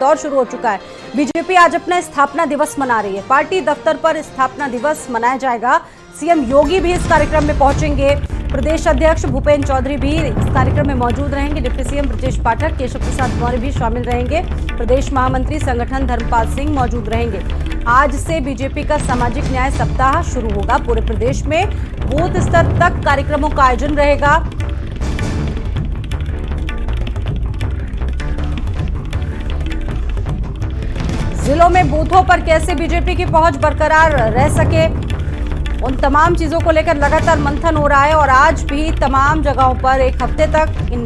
दौर शुरू हो चुका है। बीजेपी आज अपना स्थापना दिवस मना रही है। पार्टी दफ्तर पर स्थापना दिवस मनाया जाएगा। सीएम योगी भी इस कार्यक्रम में पहुंचेंगे। प्रदेश अध्यक्ष भूपेंद्र चौधरी भी इस कार्यक्रम में मौजूद रहेंगे। डिप्टी सीएम ब्रजेश पाठक, केशव प्रसाद मौर्य भी शामिल रहेंगे। प्रदेश महामंत्री संगठन धर्मपाल सिंह मौजूद रहेंगे। आज से बीजेपी का सामाजिक न्याय सप्ताह शुरू होगा। पूरे प्रदेश में बूथ स्तर तक कार्यक्रमों का आयोजन रहेगा। जिलों में बूथों पर कैसे बीजेपी की पहुंच बरकरार रह सके, उन तमाम चीजों को लेकर लगातार मंथन हो रहा है और आज भी तमाम जगहों पर एक हफ्ते तक इन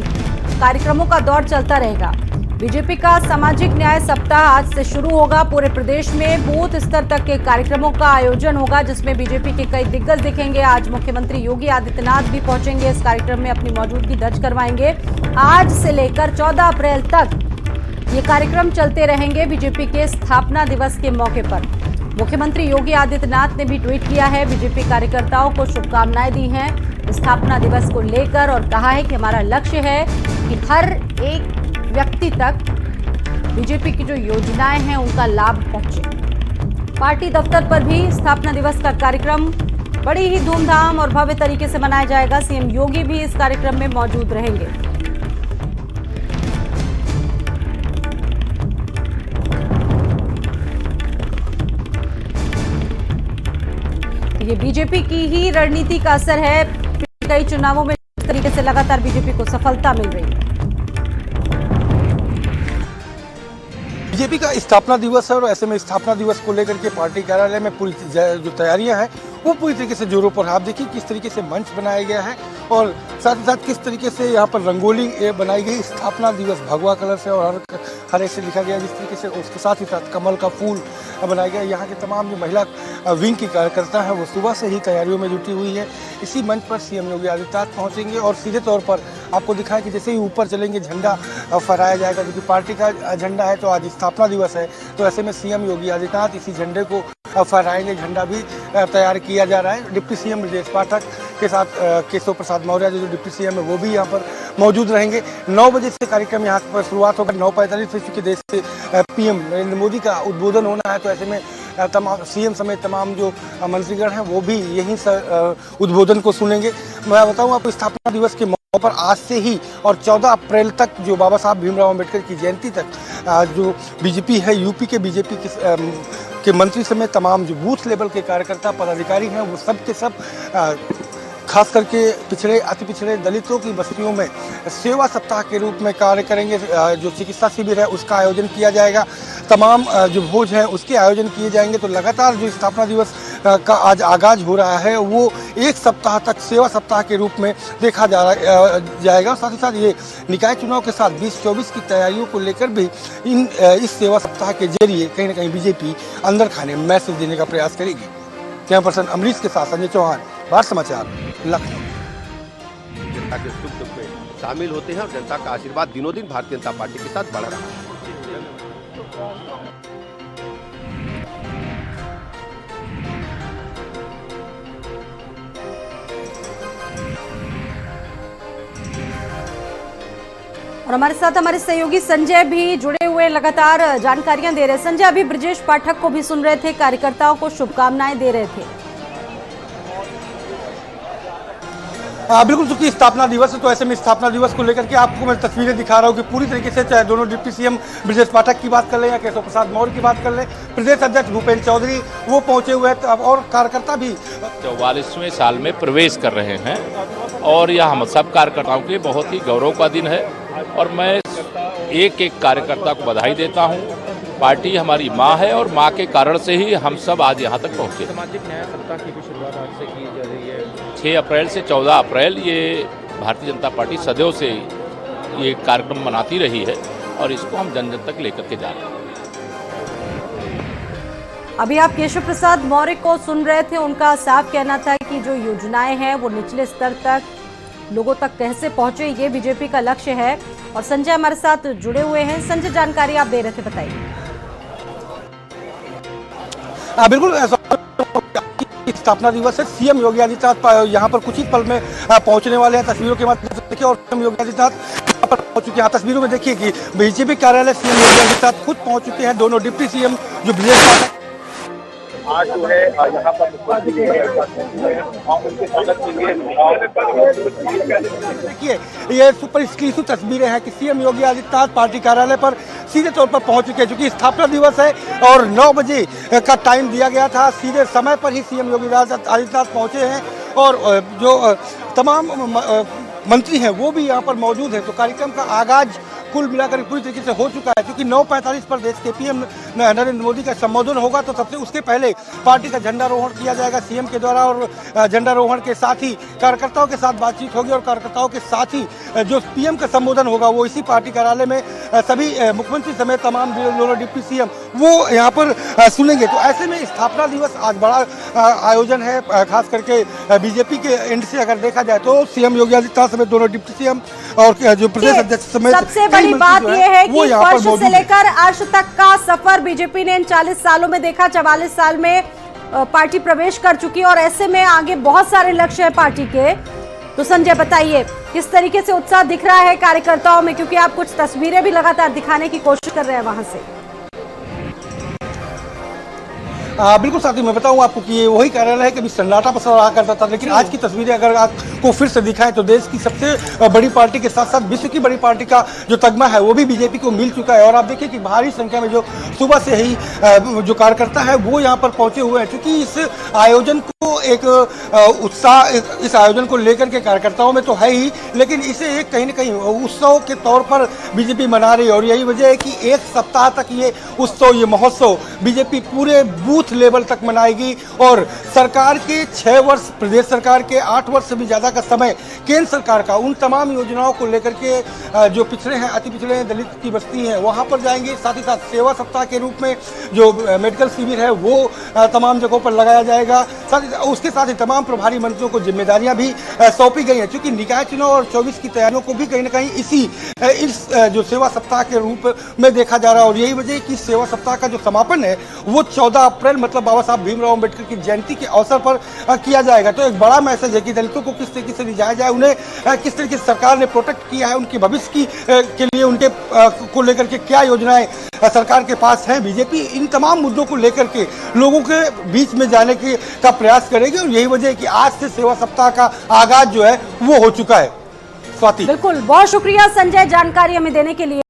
कार्यक्रमों का दौर चलता रहेगा। बीजेपी का सामाजिक न्याय सप्ताह आज से शुरू होगा। पूरे प्रदेश में बूथ स्तर तक के कार्यक्रमों का आयोजन होगा, जिसमें बीजेपी के कई दिग्गज दिखेंगे। आज मुख्यमंत्री योगी आदित्यनाथ भी पहुंचेंगे। इस कार्यक्रम में अपनी मौजूदगी दर्ज करवाएंगे। आज से लेकर 14 अप्रैल तक ये कार्यक्रम चलते रहेंगे। बीजेपी के स्थापना दिवस के मौके पर मुख्यमंत्री योगी आदित्यनाथ ने भी ट्वीट किया है। बीजेपी कार्यकर्ताओं को शुभकामनाएं दी हैं स्थापना दिवस को लेकर और कहा है कि हमारा लक्ष्य है कि हर एक व्यक्ति तक बीजेपी की जो योजनाएं हैं उनका लाभ पहुंचे। पार्टी दफ्तर पर भी स्थापना दिवस का कार्यक्रम बड़ी ही धूमधाम और भव्य तरीके से मनाया जाएगा। सीएम योगी भी इस कार्यक्रम में मौजूद रहेंगे। ये बीजेपी की ही रणनीति का असर है। कई चुनावों में इस तरीके से लगातार बीजेपी को सफलता मिल रही है। बीजेपी का स्थापना दिवस है और ऐसे में स्थापना दिवस को लेकर के पार्टी कार्यालय में पूरी जो तैयारियां हैं वो पूरी तरीके से जोरों पर। आप देखिए किस तरीके से मंच बनाया गया है और साथ ही साथ किस तरीके से यहाँ पर रंगोली बनाई गई। स्थापना दिवस भगवा कलर से और हरे से लिखा गया, जिस तरीके से उसके साथ ही साथ कमल का फूल बनाया गया। यहाँ के तमाम जो महिला विंग की कार्यकर्ता हैं वो सुबह से ही तैयारियों में जुटी हुई है। इसी मंच पर सीएम योगी आदित्यनाथ पहुँचेंगे और सीधे तौर पर आपको दिखाएं कि जैसे ही ऊपर चलेंगे झंडा फहराया जाएगा, क्योंकि पार्टी का झंडा है तो आज स्थापना दिवस है। तो ऐसे में सीएम योगी आदित्यनाथ इसी झंडे को फहराएंगे। झंडा भी तैयार किया जा रहा है। डिप्टी सीएम ब्रजेश पाठक के साथ केशव प्रसाद मौर्य जो डिप्टी सीएम है वो भी यहाँ पर मौजूद रहेंगे। 9 बजे से कार्यक्रम यहाँ पर शुरुआत होगा। 9:45 से चूँकि देश से पीएम नरेंद्र मोदी का उद्बोधन होना है, तो ऐसे में तमाम सीएम समेत तमाम जो मंत्रीगण हैं वो भी यहीं से उद्बोधन को सुनेंगे। मैं बताऊँ आपको स्थापना दिवस के मौके पर आज से ही और 14 अप्रैल तक जो बाबा साहब भीमराव अम्बेडकर की जयंती तक जो बीजेपी है, यूपी के बीजेपी के मंत्री समेत तमाम जो बूथ लेवल के कार्यकर्ता पदाधिकारी हैं वो सब के सब खास करके पिछड़े अति पिछड़े दलितों की बस्तियों में सेवा सप्ताह के रूप में कार्य करेंगे। जो चिकित्सा शिविर है उसका आयोजन किया जाएगा। तमाम जो भोज हैं उसके आयोजन किए जाएंगे। तो लगातार जो स्थापना दिवस का आज आगाज हो रहा है वो एक सप्ताह तक सेवा सप्ताह के रूप में देखा जाएगा। साथ ही साथ ये निकाय चुनाव के साथ 2024 की तैयारियों को लेकर भी इस सेवा सप्ताह के जरिए कहीं ना कहीं बीजेपी अंदर खाने मैसेज देने का प्रयास करेगी। कैमरा पर्सन अमरीश के साथ संजय चौहान, भारत समाचार, लखनऊ। जनता के सुख दुख में शामिल होते हैं और जनता का आशीर्वाद दिनों दिन भारतीय जनता पार्टी के साथ बढ़ रहा है। और हमारे साथ हमारे सहयोगी संजय भी जुड़े हुए लगातार जानकारियां दे रहे हैं। संजय, अभी ब्रजेश पाठक को भी सुन रहे थे, कार्यकर्ताओं को शुभकामनाएं दे रहे थे। बिल्कुल, चूंकि स्थापना दिवस है तो ऐसे में स्थापना दिवस को लेकर के आपको मैं तस्वीरें दिखा रहा हूँ कि पूरी तरीके से चाहे दोनों डिप्टी सीएम ब्रजेश पाठक की बात कर लें या केशव प्रसाद मौर्य की बात कर लें, प्रदेश अध्यक्ष भूपेंद्र चौधरी वो पहुंचे हुए हैं और कार्यकर्ता भी 44वें साल में प्रवेश कर रहे हैं और यह हम सब कार्यकर्ताओं के लिए बहुत ही गौरव का दिन है और मैं एक एक कार्यकर्ता को बधाई देता हूँ। पार्टी हमारी माँ है और माँ के कारण से ही हम सब आज यहाँ तक पहुँचे। सामाजिक न्याय सप्ताह की भी शुरुआत आज से की जा रही है। 6 अप्रैल से 14 अप्रैल ये भारतीय जनता पार्टी सदैव से ये कार्यक्रम मनाती रही है और इसको हम जन जन तक लेकर के जा रहे हैं। अभी आप केशव प्रसाद मौर्य को सुन रहे थे। उनका साफ कहना था कि जो योजनाएं हैं वो निचले स्तर तक लोगों तक कैसे पहुंचे, ये बीजेपी का लक्ष्य है। और संजय हमारे साथ जुड़े हुए हैं। संजय, जानकारी आप दे रहे थे, बताइए। बिल्कुल, स्थापना दिवस है। सीएम योगी आदित्यनाथ यहाँ पर कुछ ही पल में पहुंचने वाले हैं। तस्वीरों के माध्यम से देखिए और सीएम योगी आदित्यनाथ पर पहुंच चुके हैं। तस्वीरों में देखिए कि बीजेपी कार्यालय सीएम योगी के साथ खुद पहुंच चुके हैं दोनों डिप्टी सीएम जो ब्रिजेश पाठक आज जो है यहाँ पर उनके स्वागत के लिए देखिए ये सुपर एक्सक्लूसिव तस्वीरें हैं कि सीएम योगी आदित्यनाथ पार्टी कार्यालय पर सीधे तौर पर पहुंच चुके हैं। चूंकि स्थापना दिवस है और 9 बजे का टाइम दिया गया था, सीधे समय पर ही सीएम योगी आदित्यनाथ पहुंचे हैं और जो तमाम मंत्री हैं वो भी यहाँ पर मौजूद हैं। तो कार्यक्रम का आगाज कुल मिलाकर पूरी तरीके से हो चुका है। क्योंकि 9:45 पर देश के पीएम नरेंद्र मोदी का संबोधन होगा, तो सबसे उसके पहले पार्टी का झंडारोहण किया जाएगा सीएम के द्वारा और झंडारोहण के साथ ही कार्यकर्ताओं के साथ बातचीत होगी और कार्यकर्ताओं के साथ ही जो पीएम का संबोधन होगा वो इसी पार्टी कार्यालय में सभी मुख्यमंत्री समेत तमाम दोनों डिप्टी सीएम वो यहाँ पर सुनेंगे। तो ऐसे में स्थापना दिवस आज बड़ा आयोजन है, खास करके बीजेपी के एंड से अगर देखा जाए तो सीएम योगी आदित्यनाथ समेत दोनों डिप्टी सीएम और जो प्रदेश अध्यक्ष समेत सबसे बड़ी बात यह है कि फर्श से लेकर अर्श तक का सफर बीजेपी ने इन 40 सालों में देखा। 44 साल में पार्टी प्रवेश कर चुकी है और ऐसे में आगे बहुत सारे लक्ष्य हैं पार्टी के। तो संजय बताइए किस तरीके से उत्साह दिख रहा है कार्यकर्ताओं में, क्योंकि आप कुछ तस्वीरें भी लगातार दिखाने की कोशिश कर रहे हैं वहां से। बिल्कुल साथी, मैं बताऊं आपको कि ये वही कार्यालय है कि अभी सन्नाटा पसरा रहा करता था, लेकिन आज की तस्वीरें अगर आपको फिर से दिखाएं तो देश की सबसे बड़ी पार्टी के साथ साथ विश्व की बड़ी पार्टी का जो तगमा है वो भी बीजेपी को मिल चुका है। और आप देखिए कि भारी संख्या में जो सुबह से ही जो कार्यकर्ता है वो यहाँ पर पहुंचे हुए हैं। क्योंकि इस आयोजन को एक उत्साह इस आयोजन को लेकर के कार्यकर्ताओं में तो है ही, लेकिन इसे एक कहीं ना कहीं उत्सव के तौर पर बीजेपी मना रही है। और यही वजह है कि एक सप्ताह तक ये उत्सव, ये महोत्सव बीजेपी पूरे बूथ लेवल तक मनाएगी। और सरकार के 6 वर्ष, प्रदेश सरकार के 8 वर्ष से भी ज्यादा का समय केंद्र सरकार का उन तमाम योजनाओं को लेकर के जो पिछड़े हैं, अति पिछड़े हैं, दलित की बस्ती है वहां पर जाएंगे। साथ ही साथ सेवा सप्ताह के रूप में जो मेडिकल शिविर है वो तमाम जगहों पर लगाया जाएगा। उसके साथ ही तमाम प्रभारी मंत्रियों को जिम्मेदारियां भी सौंपी गई हैं। क्योंकि निकाय चुनाव और 24 की तैयारियों को भी कहीं ना कहीं इस जो सेवा सप्ताह के रूप में देखा जा रहा है। और यही वजह है कि सेवा सप्ताह का जो समापन है वो 14 अप्रैल मतलब बाबा साहब भीमराव अंबेडकर की जयंती के अवसर पर किया जाएगा। तो एक बड़ा मैसेज है कि दलितों को किस तरीके से रिझाया जाए, उन्हें किस तरीके से सरकार ने प्रोटेक्ट किया है, उनके भविष्य के लिए उनके को लेकर के क्या योजनाएं सरकार के पास हैं। बीजेपी इन तमाम मुद्दों को लेकर के लोगों के बीच में जाने का प्रयास करेगी। और यही वजह है कि आज से सेवा सप्ताह का आगाज जो है वो हो चुका है। स्वाति, बिल्कुल, बहुत शुक्रिया संजय जानकारी हमें देने के लिए।